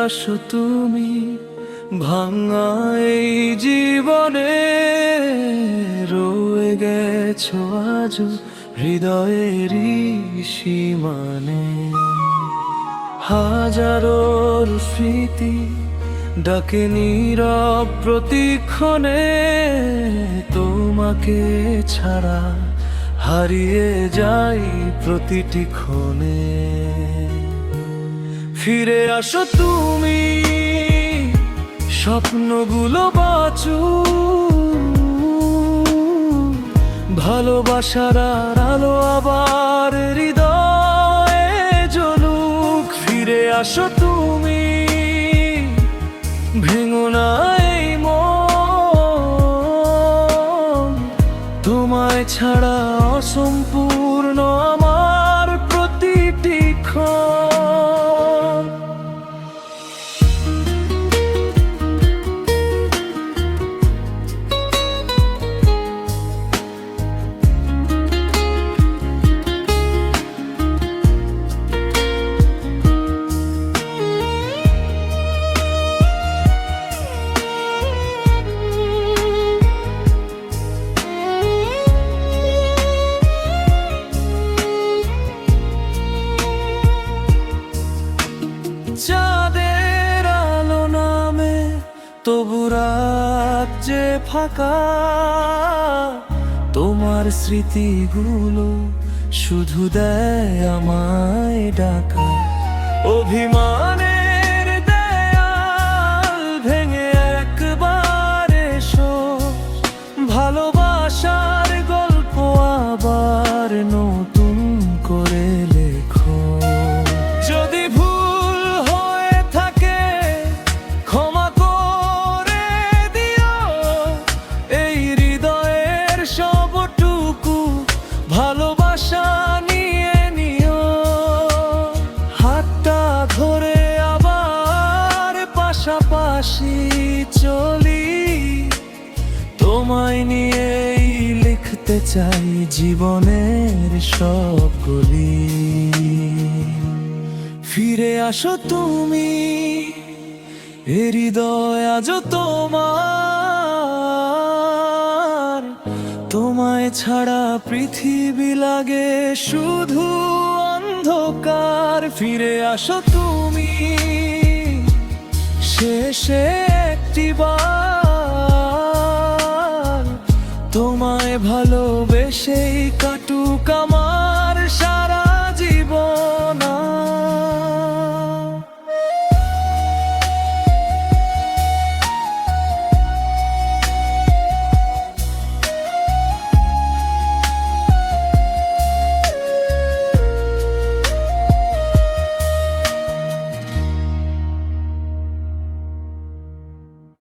আসো তুমি ভাঙা এই জীবনে, রয়ে গেছো আজও হৃদয়েরই সীমানে। হাজারো স্মৃতি ডাকে নীরব প্রতিক্ষণে, তোমাকে ছাড়া হারিয়ে যাই প্রতিটি ক্ষণে। ফিরে আসো তুমি, স্বপ্নগুলো বাঁচু, ভালোবাসার আলো আবার হৃদয়ে জ্বলুক। ফিরে আসো তুমি, ভেঙো না এই মন, তোমায় ছাড়া অসম্পূর্ণ আমার প্রতিটি ক্ষণ। চাঁদের আলো নামে তবু রাত যে ফাঁকা, তোমার স্মৃতিগুলো শুধু দেয় আমায় ডাকা। অভিমানের দেয়াল ভেঙে একবার এসো, ভালোবাসার গল্প আবার নতুন করে লেখো। যদি ভুল হয়ে থাকে ক্ষমা করে দিও, এই হৃদয়ের সবটুকু ভালোবাসা নিয়ে নিও। হাতটা ধরে আবার পাশাপাশি চলি, তোমায় নিয়েই লিখতে চাই জীবনের সব গলি। ফিরে আসো তুমি, এ হৃদয় আজও তোমার, তোমায় ছাড়া পৃথিবী লাগে শুধু অন্ধকার। ফিরে আসো তুমি, শেষে একটিবার, তোমায় ভালোবেসেই কাটুক আমার